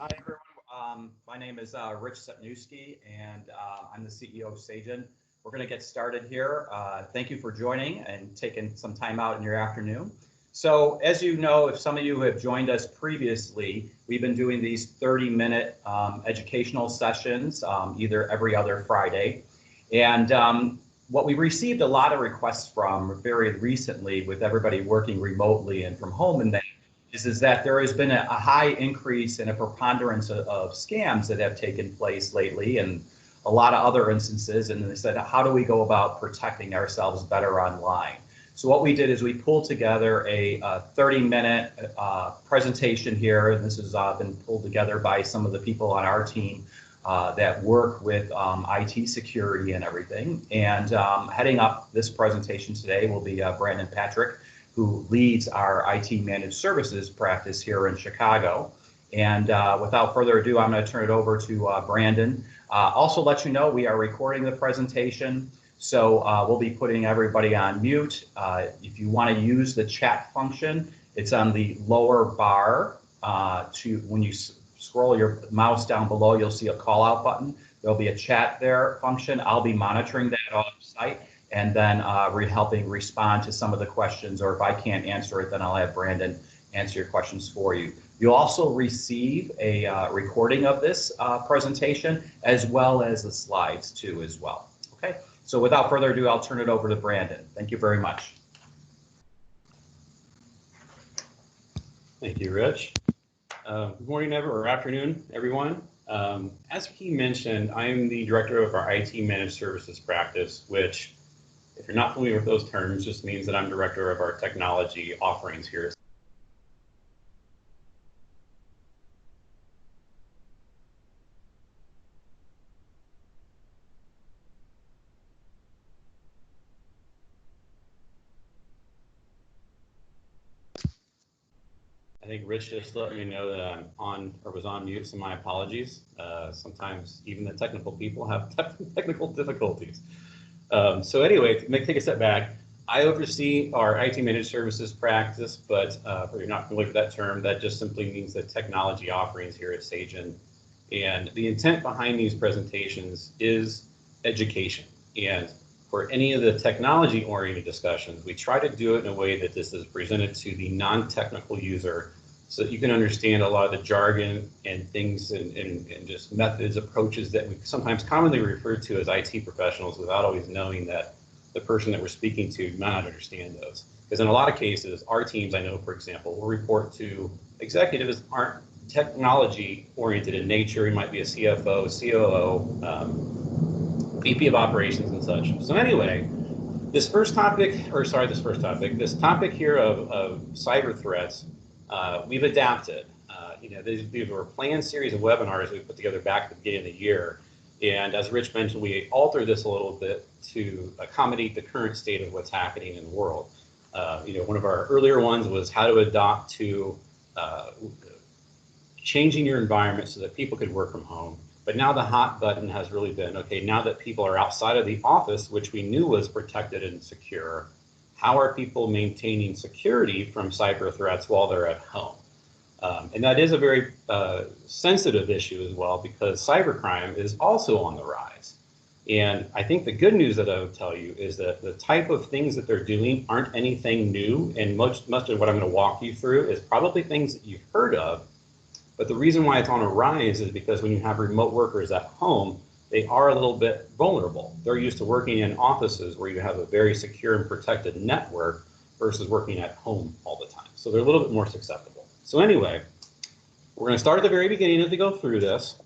Hi, everyone. My name is Rich Sepniewski, and I'm the CEO of Sagen. We're going to get started here. Thank you for joining and taking some time out in your afternoon. So as you know, if some of you have joined us previously, we've been doing these 30-minute educational sessions either every other Friday. And what we received a lot of requests from very recently with everybody working remotely and from home and that is that there has been a high increase in a preponderance of scams that have taken place lately and a lot of other instances. And they said, how do we go about protecting ourselves better online? So what we did is we pulled together a 30-minute presentation here. And this has been pulled together by some of the people on our team that work with IT security and everything. And heading up this presentation today will be Brandon Patrick, who leads our IT managed services practice here in Chicago. And without further ado, I'm going to turn it over to Brandon. Also let you know we are recording the presentation, so we'll be putting everybody on mute. If you want to use the chat function, it's on the lower bar. When you scroll your mouse down below, you'll see a call out button. There'll be a chat there function. I'll be monitoring that off site and then helping respond to some of the questions, or if I can't answer it, then I'll have Brandon answer your questions for you. You'll also receive a recording of this presentation, as well as the slides too as well. Okay, so without further ado, I'll turn it over to Brandon. Thank you very much. Thank you, Rich. Good morning or afternoon, everyone. As he mentioned, I'm the director of our IT managed services practice, which, if you're not familiar with those terms, just means that I'm director of our technology offerings here. I think Rich just let me know that I'm on or was on mute, so my apologies. Sometimes even the technical people have technical difficulties. So anyway, take a step back. I oversee our IT managed services practice, but if you're not familiar with that term, that just simply means the technology offerings here at Sagen. And the intent behind these presentations is education. And for any of the technology-oriented discussions, we try to do it in a way that this is presented to the non-technical user so that you can understand a lot of the jargon and things and just methods, approaches that we sometimes commonly refer to as IT professionals without always knowing that the person that we're speaking to might not understand those. Because in a lot of cases, our teams, I know, for example, will report to executives that aren't technology-oriented in nature. It might be a CFO, COO, VP of operations and such. So anyway, this topic here of cyber threats, we've adapted. These were a planned series of webinars we put together back at the beginning of the year. And as Rich mentioned, we altered this a little bit to accommodate the current state of what's happening in the world. One of our earlier ones was how to adopt to changing your environment so that people could work from home. But now the hot button has really been, okay, now that people are outside of the office, which we knew was protected and secure, how are people maintaining security from cyber threats while they're at home? And that is a very sensitive issue as well, because cybercrime is also on the rise. And I think the good news that I would tell you is that the type of things that they're doing aren't anything new, and much of what I'm going to walk you through is probably things that you've heard of. But the reason why it's on a rise is because when you have remote workers at home, they are a little bit vulnerable. They're used to working in offices where you have a very secure and protected network versus working at home all the time. So they're a little bit more susceptible. So anyway, we're going to start at the very beginning as we go through this.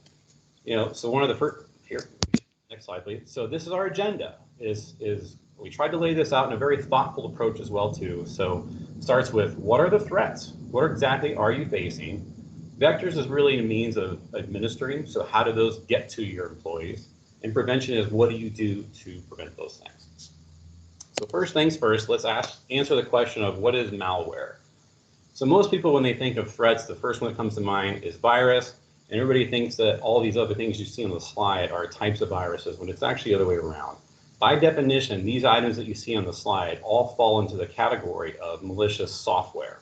So one of the first, here, next slide, please. So this is our agenda. Is we tried to lay this out in a very thoughtful approach as well too. So it starts with, what are the threats? What exactly are you facing? Vectors is really a means of administering, so how do those get to your employees? And prevention is, what do you do to prevent those things? So first things first, let's answer the question of what is malware? So most people, when they think of threats, the first one that comes to mind is virus, and everybody thinks that all these other things you see on the slide are types of viruses, when it's actually the other way around. By definition, these items that you see on the slide all fall into the category of malicious software.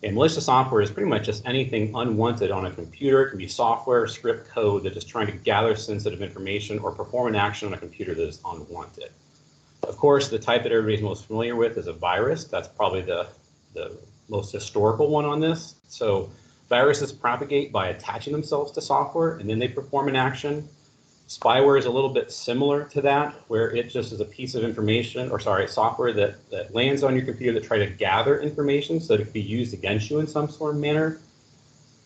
And malicious software is pretty much just anything unwanted on a computer. It can be software, script code that is trying to gather sensitive information or perform an action on a computer that is unwanted. Of course, the type that everybody's most familiar with is a virus. That's probably the most historical one on this. So viruses propagate by attaching themselves to software and then they perform an action. Spyware is a little bit similar to that, where it just is a piece of information, or sorry, software that lands on your computer that try to gather information so that it can be used against you in some sort of manner.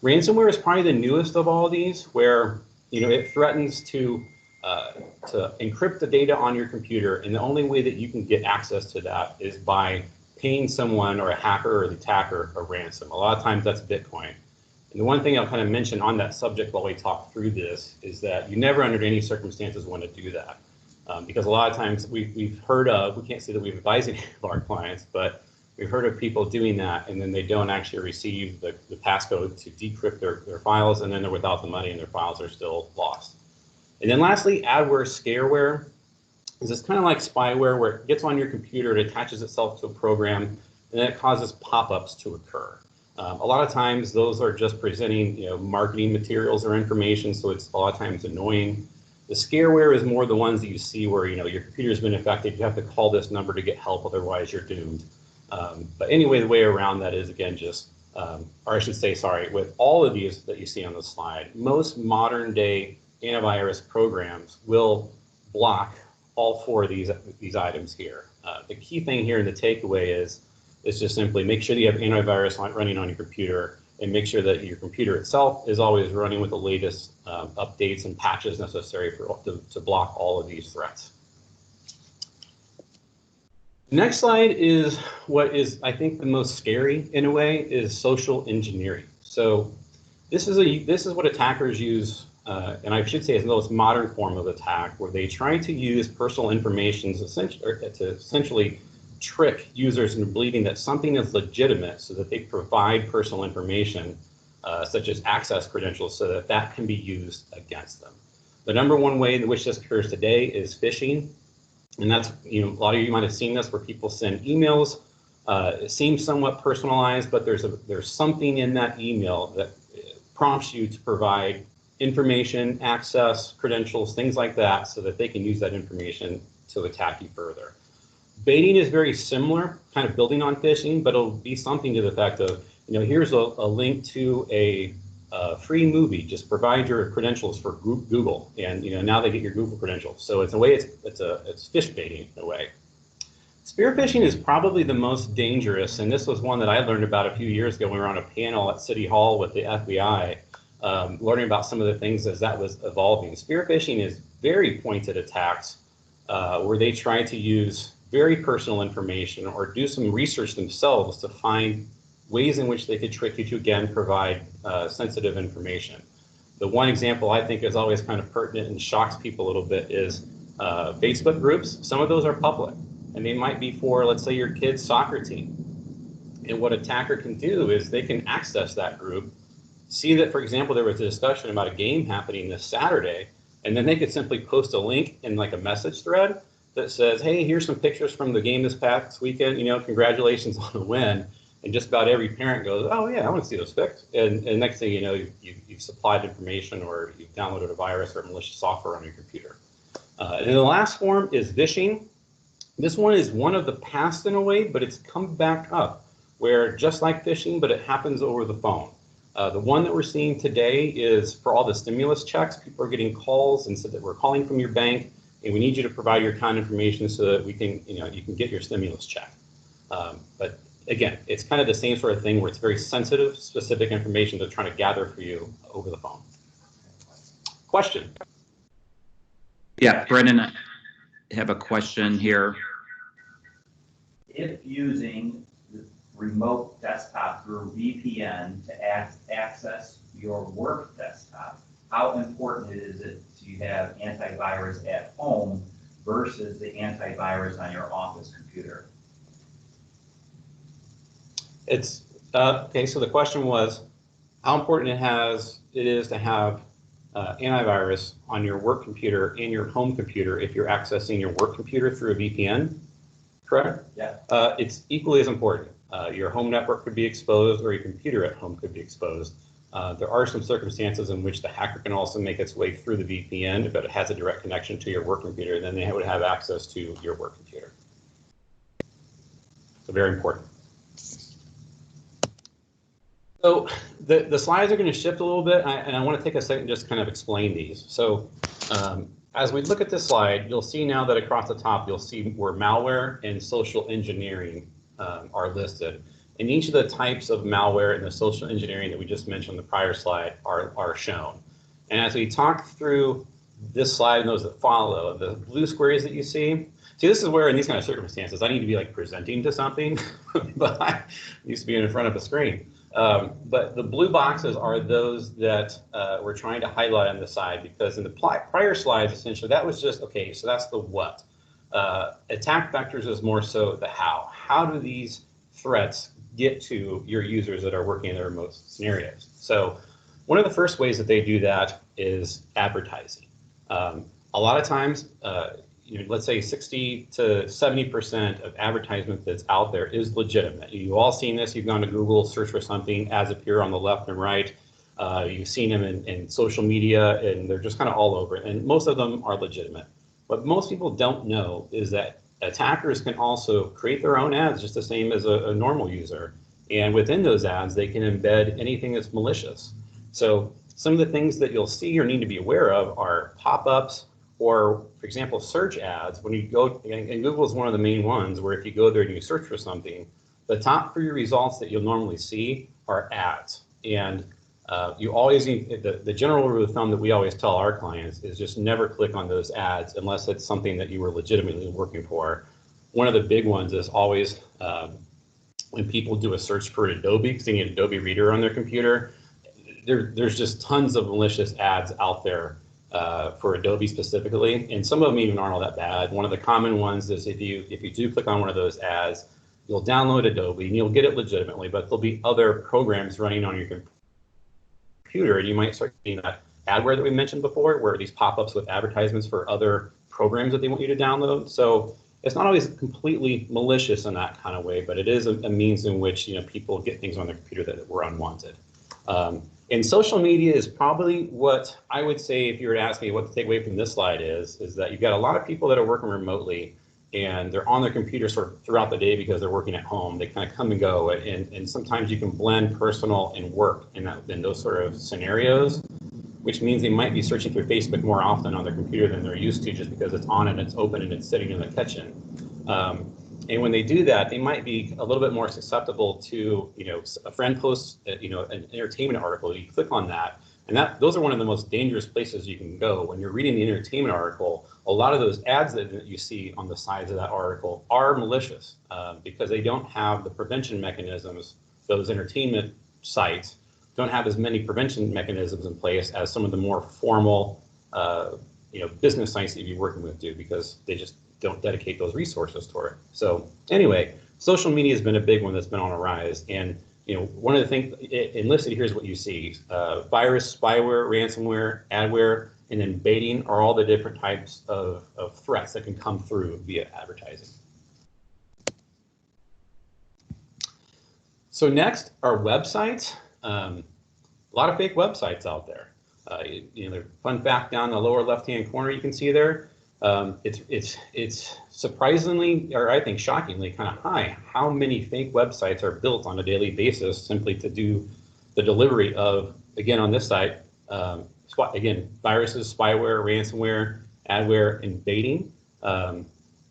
Ransomware is probably the newest of all these, where it threatens to encrypt the data on your computer, and the only way that you can get access to that is by paying someone or a hacker or the attacker a ransom. A lot of times that's Bitcoin. And the one thing I'll kind of mention on that subject while we talk through this is that you never under any circumstances want to do that. Because a lot of times we've heard of, we can't say that we've advised any of our clients, but we've heard of people doing that and then they don't actually receive the passcode to decrypt their files, and then they're without the money and their files are still lost. And then lastly, adware, scareware is this kind of like spyware where it gets on your computer, it attaches itself to a program, and then it causes pop-ups to occur. A lot of times those are just presenting marketing materials or information, so it's a lot of times annoying. The scareware is more the ones that you see where your computer's been affected, you have to call this number to get help, otherwise you're doomed. But anyway, the way around that is again just, or I should say, sorry, with all of these that you see on the slide, most modern day antivirus programs will block all four of these items here. The key thing here in the takeaway is just simply make sure that you have antivirus running on your computer, and make sure that your computer itself is always running with the latest updates and patches necessary to block all of these threats. Next slide is what is, I think, the most scary in a way, is social engineering. So this is what attackers use, and I should say it's the most modern form of attack, where they try to use personal information to essentially trick users into believing that something is legitimate so that they provide personal information, such as access credentials, so that can be used against them. The number one way in which this occurs today is phishing. And that's, a lot of you might have seen this, where people send emails. It seems somewhat personalized, but there's something in that email that prompts you to provide information, access, credentials, things like that, so that they can use that information to attack you further. Baiting is very similar, kind of building on phishing, but it'll be something to the effect of, here's a link to a free movie, just provide your credentials for Google, and now they get your Google credentials. So it's a way, it's fish baiting in a way. Spear phishing is probably the most dangerous, and this was one that I learned about a few years ago when we were on a panel at City Hall with the FBI, learning about some of the things as that was evolving. Spear phishing is very pointed attacks where they try to use very personal information or do some research themselves to find ways in which they could trick you to, again, provide sensitive information. The one example I think is always kind of pertinent and shocks people a little bit is Facebook groups. Some of those are public, and they might be for, let's say, your kid's soccer team. And what attacker can do is they can access that group, see that, for example, there was a discussion about a game happening this Saturday, and then they could simply post a link in like a message thread that says, hey, here's some pictures from the game this past weekend, congratulations on the win. And just about every parent goes, oh yeah, I want to see those pics. And next thing you know, you've supplied information, or you've downloaded a virus or malicious software on your computer. And then the last form is vishing. This one is one of the past in a way, but it's come back up, where just like phishing, but it happens over the phone. The one that we're seeing today is for all the stimulus checks. People are getting calls and said that we're calling from your bank, and we need you to provide your account information so that we can, you can get your stimulus check. But again, it's kind of the same sort of thing where it's very sensitive, specific information they're trying to gather for you over the phone. Question? Yeah, Brendan, I have a question here. If using the remote desktop through VPN to access your work desktop, how important is it to have antivirus at home versus the antivirus on your office computer? It's okay. So the question was how important it is to have antivirus on your work computer and your home computer if you're accessing your work computer through a VPN, correct? Yeah. It's equally as important. Your home network could be exposed, or your computer at home could be exposed. There are some circumstances in which the hacker can also make its way through the VPN, but it has a direct connection to your work computer, then they would have access to your work computer. So very important. So the slides are going to shift a little bit, and I want to take a second just kind of explain these. So as we look at this slide, you'll see now that across the top, you'll see where malware and social engineering are listed. And each of the types of malware and the social engineering that we just mentioned on the prior slide are shown. And as we talk through this slide and those that follow, the blue squares that you see, this is where in these kind of circumstances, I need to be like presenting to something, but I used to be in front of a screen. But the blue boxes are those that we're trying to highlight on the side, because in the prior slides, essentially, that was just, okay, so that's the what. Attack vectors is more so the how. How do these threats get to your users that are working in the remote scenarios? So one of the first ways that they do that is advertising. A lot of times, let's say 60 to 70% of advertisement that's out there is legitimate. You've all seen this. You've gone to Google, search for something, ads appear on the left and right. You've seen them in social media, and they're just kind of all over. And most of them are legitimate. What most people don't know is that attackers can also create their own ads just the same as a normal user. And within those ads, they can embed anything that's malicious. So some of the things that you'll see or need to be aware of are pop-ups, or, for example, search ads. When you go, and Google is one of the main ones, where if you go there and you search for something, the top 3 results that you'll normally see are ads. And you always need, the general rule of thumb that we always tell our clients is just never click on those ads unless it's something that you were legitimately working for. One of the big ones is always when people do a search for Adobe, because they need Adobe Reader on their computer, there's just tons of malicious ads out there for Adobe specifically, and some of them even aren't all that bad. One of the common ones is if you do click on one of those ads, you'll download Adobe and you'll get it legitimately, but there'll be other programs running on your computer, and you might start getting that adware that we mentioned before, where these pop-ups with advertisements for other programs that they want you to download. So it's not always completely malicious in that kind of way, but it is a means in which people get things on their computer that were unwanted. And social media is probably what I would say, if you were to ask me what to take away from this slide is that you've got a lot of people that are working remotely, and they're on their computer sort of throughout the day because they're working at home. They kind of come and go, and sometimes you can blend personal and work in those sort of scenarios, which means they might be searching through Facebook more often on their computer than they're used to, just because it's on and it's open and it's sitting in the kitchen. And when they do that, they might be a little bit more susceptible to, a friend posts, an entertainment article. You click on that, and those are one of the most dangerous places you can go. When you're reading the entertainment article, a lot of those ads that you see on the sides of that article are malicious because they don't have the prevention mechanisms. Those entertainment sites don't have as many prevention mechanisms in place as some of the more formal, business sites that you're working with do, because they just don't dedicate those resources toward it. So anyway, social media has been a big one that's been on a rise. And one of the things listed here is what you see: virus, spyware, ransomware, adware, and then baiting are all the different types of threats that can come through via advertising. So next are websites. A lot of fake websites out there. The fun fact down the lower left-hand corner you can see there. It's surprisingly, or I think shockingly, kind of high how many fake websites are built on a daily basis simply to do the delivery of, again, on this site, again, viruses, spyware, ransomware, adware, and baiting.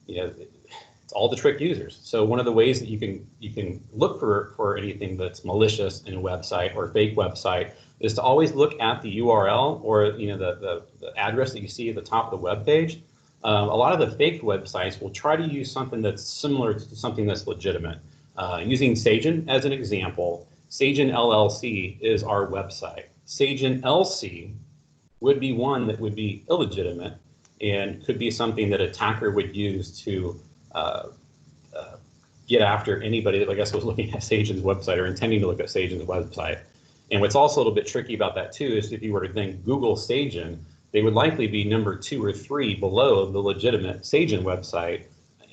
It's all to trick users. So one of the ways that you can look for anything that's malicious in a website or a fake website is to always look at the URL or the address that you see at the top of the web page. A lot of the fake websites will try to use something that's similar to something that's legitimate. Using Sagen as an example, Sagen LLC is our website. Sagen LC would be one that would be illegitimate and could be something that an attacker would use to get after anybody that, I guess, was looking at Sagen's website or intending to look at Sagen's website. And what's also a little bit tricky about that too is if you were to then Google Sagen, they would likely be number 2 or 3 below the legitimate Sagen website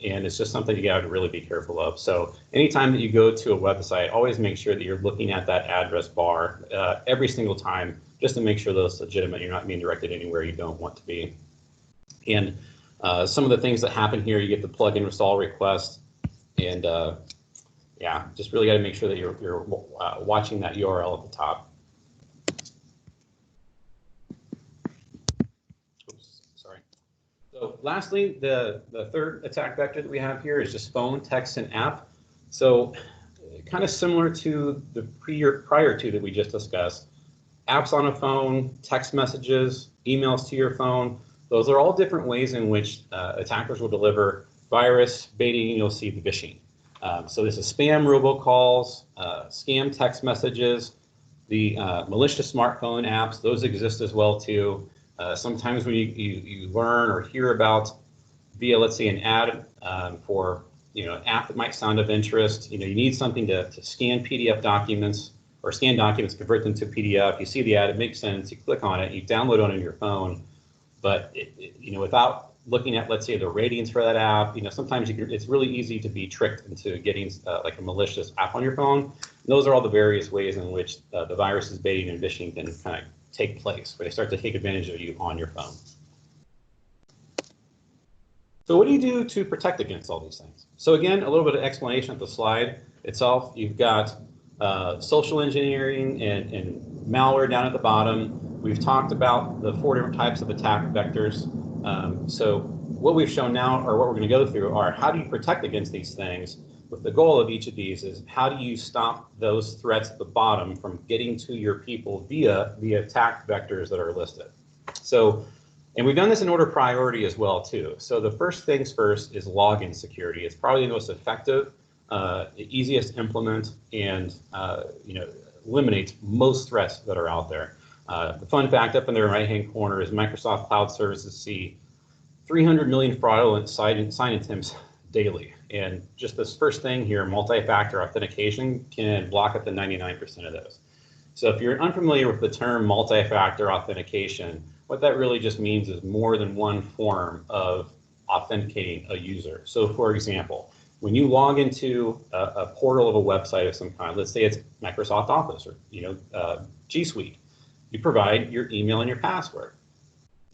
and it's just something you got to really be careful of. So anytime that you go to a website, always make sure that you're looking at that address bar every single time, just to make sure that it's legitimate. You're not being directed anywhere you don't want to be. And some of the things that happen here, you get the plugin install request, and yeah, just really got to make sure that you're watching that URL at the top. So lastly, the third attack vector that we have here is just phone, text, and app. So kind of similar to the prior two that we just discussed. Apps on a phone, text messages, emails to your phone. Those are all different ways in which attackers will deliver virus, baiting, you'll see the phishing. So this is spam robocalls, scam text messages, the malicious smartphone apps, those exist as well too. Sometimes when you learn or hear about via, let's say, an ad for an app that might sound of interest, you need something to scan PDF documents or scan documents, convert them to PDF. You see the ad, it makes sense. You click on it, you download it on your phone, but without looking at, let's say, the ratings for that app, sometimes it's really easy to be tricked into getting like a malicious app on your phone. And those are all the various ways in which the viruses, baiting, and phishing can kind of take place, where they start to take advantage of you on your phone. So what do you do to protect against all these things? So again, a little bit of explanation of the slide itself. You've got social engineering and malware down at the bottom. We've talked about the 4 different types of attack vectors. So what we've shown now, or what we're going to go through, are how do you protect against these things, with the goal of each of these is how do you stop those threats at the bottom from getting to your people via the attack vectors that are listed. So, and we've done this in order of priority as well too. So the first things first is login security. It's probably the most effective, easiest to implement, and eliminates most threats that are out there. The fun fact up in the right-hand corner is Microsoft Cloud Services see 300 million fraudulent sign attempts daily. And just this first thing here, multi-factor authentication, can block up to 99% of those. So if you're unfamiliar with the term multi-factor authentication, what that really just means is more than one form of authenticating a user. So for example, when you log into a portal of a website of some kind, let's say it's Microsoft Office or G Suite, you provide your email and your password.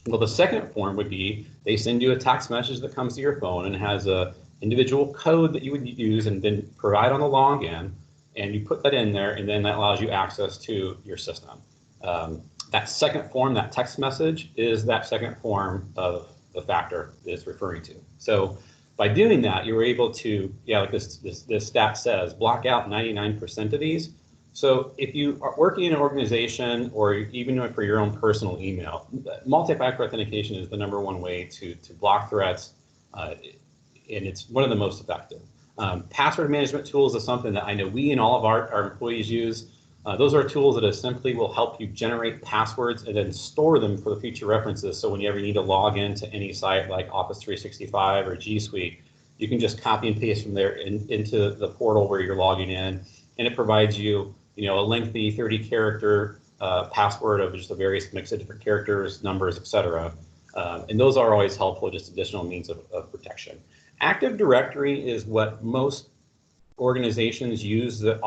Well, the second form would be they send you a text message that comes to your phone and has a individual code that you would use and then provide on the login, and you put that in there, and then that allows you access to your system. That second form, that text message, is that second form of the factor that it's referring to. So by doing that, you were able to, like this stat says, block out 99% of these. So if you are working in an organization or even for your own personal email, multi-factor authentication is the #1 way to block threats, and it's one of the most effective. Password management tools is something that I know we and all of our employees use. Those are tools that simply will help you generate passwords and then store them for the future references. So when you ever need to log into any site like Office 365 or G Suite, you can just copy and paste from there into the portal where you're logging in, and it provides you, a lengthy 30-character password of just a various mix of different characters, numbers, etc. And those are always helpful, just additional means of protection. Active Directory is what most organizations use that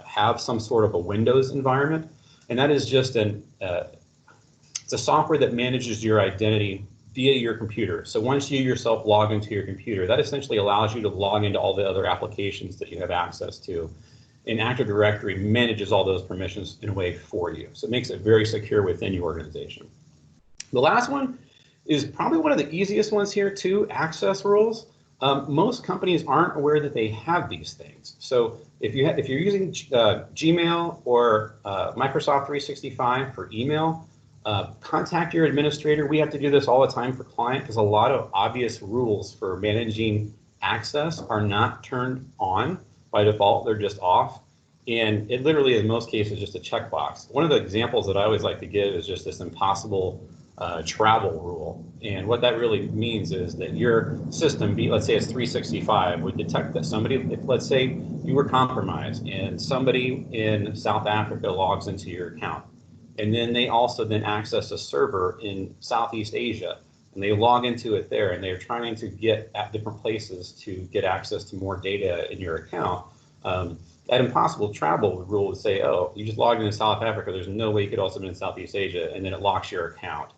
have some sort of a Windows environment, and that is just it's a software that manages your identity via your computer. So once you yourself log into your computer, that essentially allows you to log into all the other applications that you have access to. And Active Directory manages all those permissions in a way for you. So it makes it very secure within your organization. The last one is probably one of the easiest ones here too, access rules. Most companies aren't aware that they have these things. So if you're using Gmail or Microsoft 365 for email, contact your administrator. We have to do this all the time for client because a lot of obvious rules for managing access are not turned on by default. They're just off. And it literally, in most cases, just a checkbox. One of the examples that I always like to give is just this impossible travel rule. And what that really means is that your system, let's say it's 365, would detect that somebody, if let's say you were compromised and somebody in South Africa logs into your account, and then they also then access a server in Southeast Asia, and they log into it there, and they're trying to get at different places to get access to more data in your account. That impossible travel rule would say, oh, you just logged into South Africa, there's no way you could also be in Southeast Asia, and then it locks your account.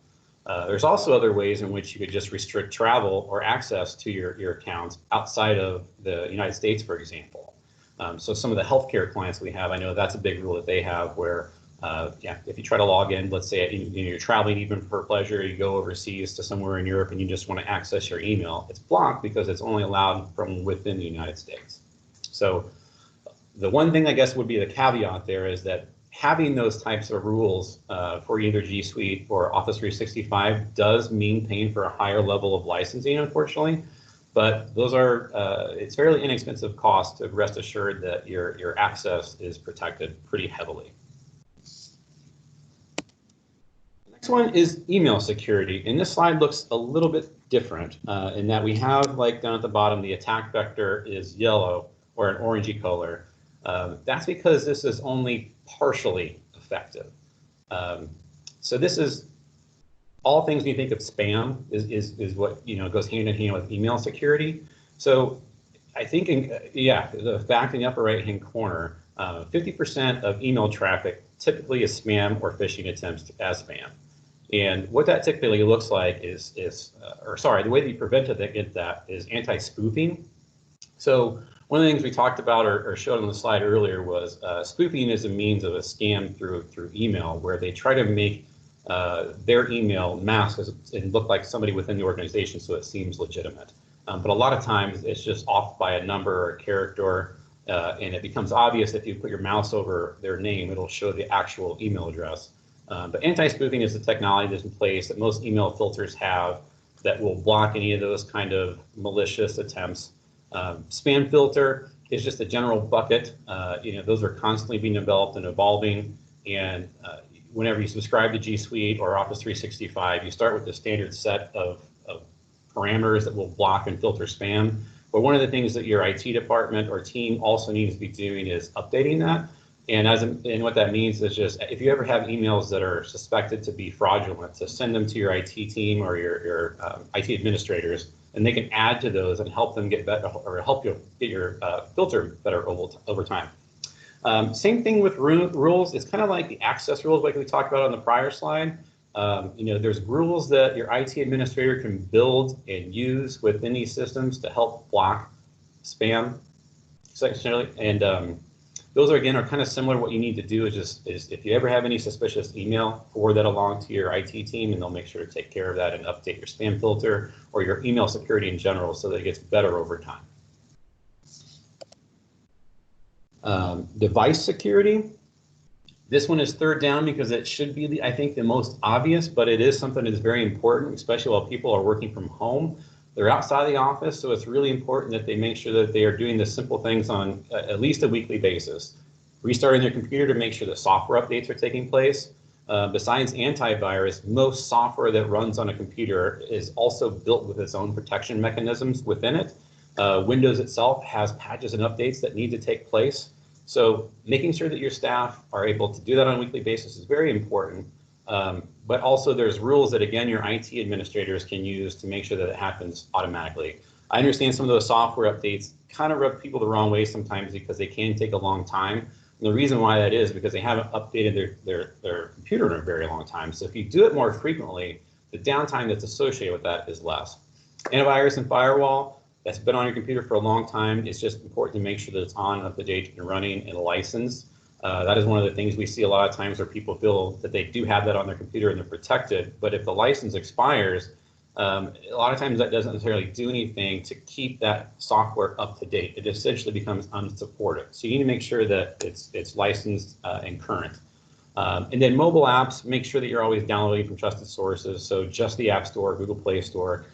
There's also other ways in which you could just restrict travel or access to your accounts outside of the United States, for example. So some of the healthcare clients we have, I know that's a big rule that they have where, if you try to log in, let's say you're traveling even for pleasure, you go overseas to somewhere in Europe and you just want to access your email, it's blocked because it's only allowed from within the United States. So the one thing I guess would be the caveat there is that having those types of rules for either G Suite or Office 365 does mean paying for a higher level of licensing, unfortunately. But those are, it's fairly inexpensive cost to rest assured that your access is protected pretty heavily. The next one is email security. And this slide looks a little bit different in that we have, like down at the bottom, the attack vector is yellow or an orangey color. That's because this is only partially effective. So this is all things when you think of spam is what goes hand in hand with email security. So I think the fact in the upper right hand corner, 50% of email traffic typically is spam or phishing attempts as spam. And what that typically looks like is the way that you prevent that is anti-spoofing. So one of the things we talked about or showed on the slide earlier was spoofing is a means of a scam through email where they try to make their email mask and look like somebody within the organization so it seems legitimate. But a lot of times it's just off by a number or a character, and it becomes obvious if you put your mouse over their name, it'll show the actual email address. But anti-spoofing is the technology that's in place that most email filters have that will block any of those kind of malicious attempts. Spam filter is just a general bucket. Those are constantly being developed and evolving. And whenever you subscribe to G Suite or Office 365, you start with the standard set of parameters that will block and filter spam. But one of the things that your IT department or team also needs to be doing is updating that. And what that means is just if you ever have emails that are suspected to be fraudulent, to send them to your IT team or your IT administrators, and they can add to those and help them get better or help you get your filter better over time. Same thing with rules. It's kind of like the access rules like we talked about on the prior slide. There's rules that your IT administrator can build and use within these systems to help block spam secondarily. And those are kind of similar. What you need to do is if you ever have any suspicious email, forward that along to your IT team and they'll make sure to take care of that and update your spam filter or your email security in general so that it gets better over time. Device security. This one is third down because it should be, I think, the most obvious, but it is something that is very important, especially while people are working from home. They're outside the office, so it's really important that they make sure that they are doing the simple things on at least a weekly basis. Restarting their computer to make sure that software updates are taking place. Besides antivirus, most software that runs on a computer is also built with its own protection mechanisms within it. Windows itself has patches and updates that need to take place. So making sure that your staff are able to do that on a weekly basis is very important. But also there's rules that, again, your IT administrators can use to make sure that it happens automatically. I understand some of those software updates kind of rub people the wrong way sometimes because they can take a long time. And the reason why that is because they haven't updated their computer in a very long time. So if you do it more frequently, the downtime that's associated with that is less. Antivirus and firewall, that's been on your computer for a long time. It's just important to make sure that it's on, up to date, and running, and licensed. That is one of the things we see a lot of times where people feel that they do have that on their computer and they're protected. But if the license expires, a lot of times that doesn't necessarily do anything to keep that software up to date. It essentially becomes unsupported. So you need to make sure that it's licensed and current. And then mobile apps, make sure that you're always downloading from trusted sources. So just the App Store, Google Play Store.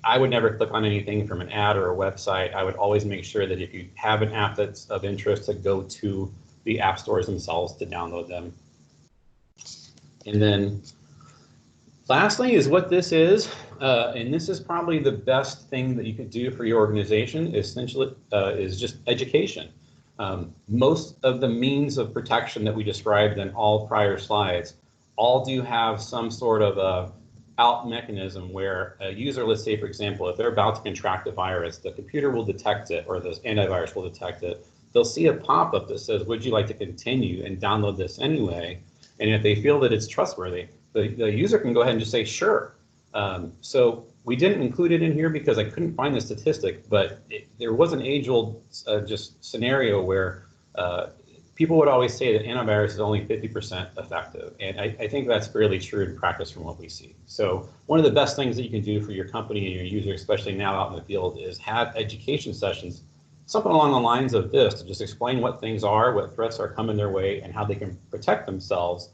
I would never click on anything from an ad or a website. I would always make sure that if you have an app that's of interest, to go to the app stores themselves to download them. And then lastly is what this is, and this is probably the best thing that you can do for your organization, essentially is just education. Most of the means of protection that we described in all prior slides all do have some sort of out mechanism where a user, let's say, for example, if they're about to contract a virus, the computer will detect it, or the antivirus will detect it. They'll see a pop-up that says, would you like to continue and download this anyway? And if they feel that it's trustworthy, the user can go ahead and just say, sure. So we didn't include it in here because I couldn't find the statistic, but there was an age-old just scenario where people would always say that antivirus is only 50% effective. And I think that's fairly true in practice from what we see. So one of the best things that you can do for your company and your user, especially now out in the field, is have education sessions, something along the lines of this, to just explain what things are, what threats are coming their way, and how they can protect themselves.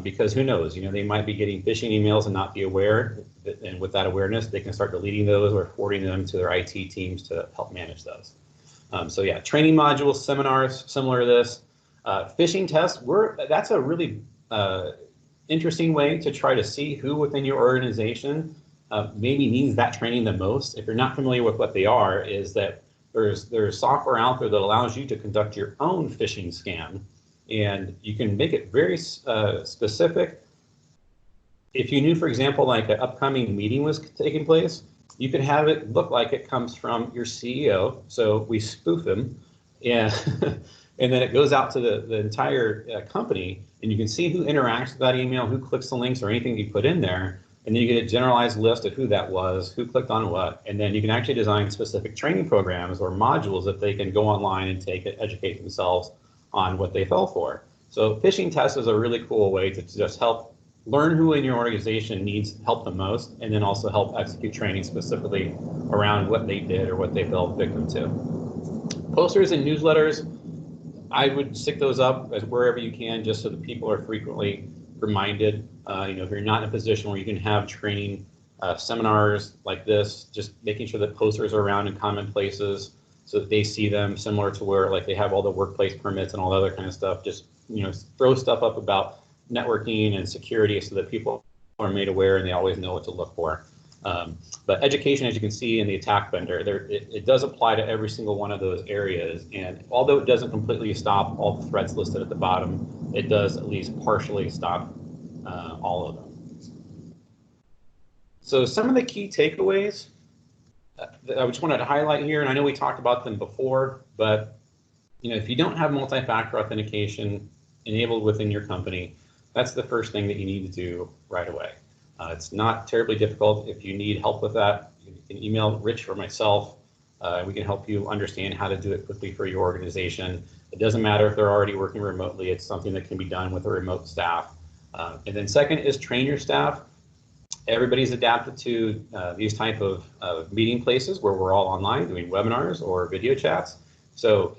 Because who knows, they might be getting phishing emails and not be aware. And with that awareness, they can start deleting those or forwarding them to their IT teams to help manage those. So yeah, training modules, seminars, similar to this. Phishing tests, that's a really interesting way to try to see who within your organization maybe needs that training the most. If you're not familiar with what they are, is that there's software out there that allows you to conduct your own phishing scan, and you can make it very specific. If you knew, for example, like an upcoming meeting was taking place, you could have it look like it comes from your CEO. So we spoof him, and and then it goes out to the entire company, and you can see who interacts with that email, who clicks the links or anything you put in there, and then you get a generalized list of who that was, who clicked on what, and then you can actually design specific training programs or modules that they can go online and take it, educate themselves on what they fell for. So phishing tests is a really cool way to just help learn who in your organization needs help the most, and then also help execute training specifically around what they did or what they fell victim to. Posters and newsletters, I would stick those up as wherever you can, just so that people are frequently reminded. If you're not in a position where you can have training seminars like this, just making sure that posters are around in common places so that they see them, similar to where like they have all the workplace permits and all the other kind of stuff. Just throw stuff up about networking and security so that people are made aware and they always know what to look for. But education, as you can see in the attack vendor, it does apply to every single one of those areas. And although it doesn't completely stop all the threats listed at the bottom, it does at least partially stop all of them. So some of the key takeaways that I just wanted to highlight here, and I know we talked about them before, but if you don't have multi-factor authentication enabled within your company, that's the first thing that you need to do right away. It's not terribly difficult. If you need help with that, you can email Rich or myself. We can help you understand how to do it quickly for your organization. It doesn't matter if they're already working remotely. It's something that can be done with a remote staff. And then second is train your staff. Everybody's adapted to these type of meeting places where we're all online doing webinars or video chats. So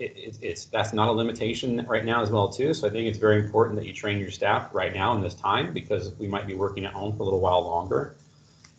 that's not a limitation right now as well too. So I think it's very important that you train your staff right now in this time, because we might be working at home for a little while longer.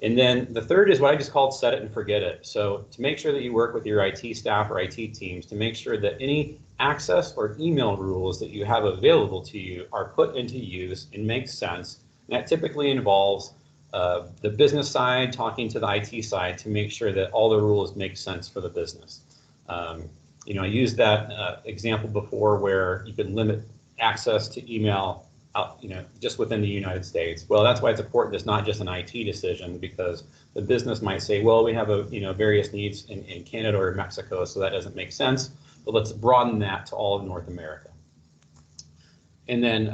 And then the third is what I just called set it and forget it. So to make sure that you work with your IT staff or IT teams to make sure that any access or email rules that you have available to you are put into use and make sense. And that typically involves the business side talking to the IT side to make sure that all the rules make sense for the business. I used that example before where you could limit access to email out, just within the United States. Well, that's why it's important. It's not just an IT decision, because the business might say, well, we have various needs in Canada or Mexico, so that doesn't make sense. But let's broaden that to all of North America. And then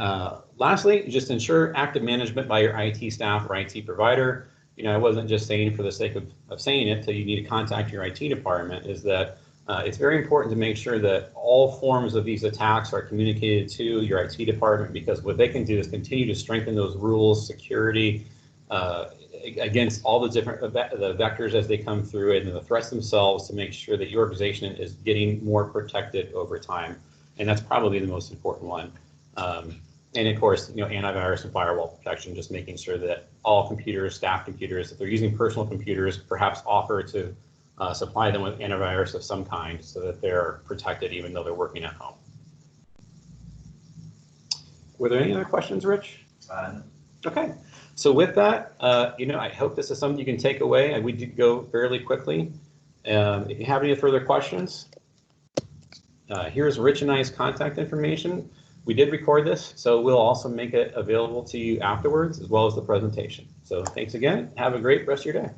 lastly, just ensure active management by your IT staff or IT provider. I wasn't just saying for the sake of saying it, so you need to contact your IT department, is that it's very important to make sure that all forms of these attacks are communicated to your IT department, because what they can do is continue to strengthen those rules, security, against all the different the vectors as they come through it, and the threats themselves, to make sure that your organization is getting more protected over time. And that's probably the most important one. And of course, antivirus and firewall protection, just making sure that all computers, staff computers, if they're using personal computers, perhaps offer to supply them with antivirus of some kind so that they're protected even though they're working at home. Were there any other questions, Rich? Okay. So with that, I hope this is something you can take away. We did go fairly quickly. If you have any further questions, here's Rich and I's contact information. We did record this, so we'll also make it available to you afterwards, as well as the presentation. So thanks again. Have a great rest of your day.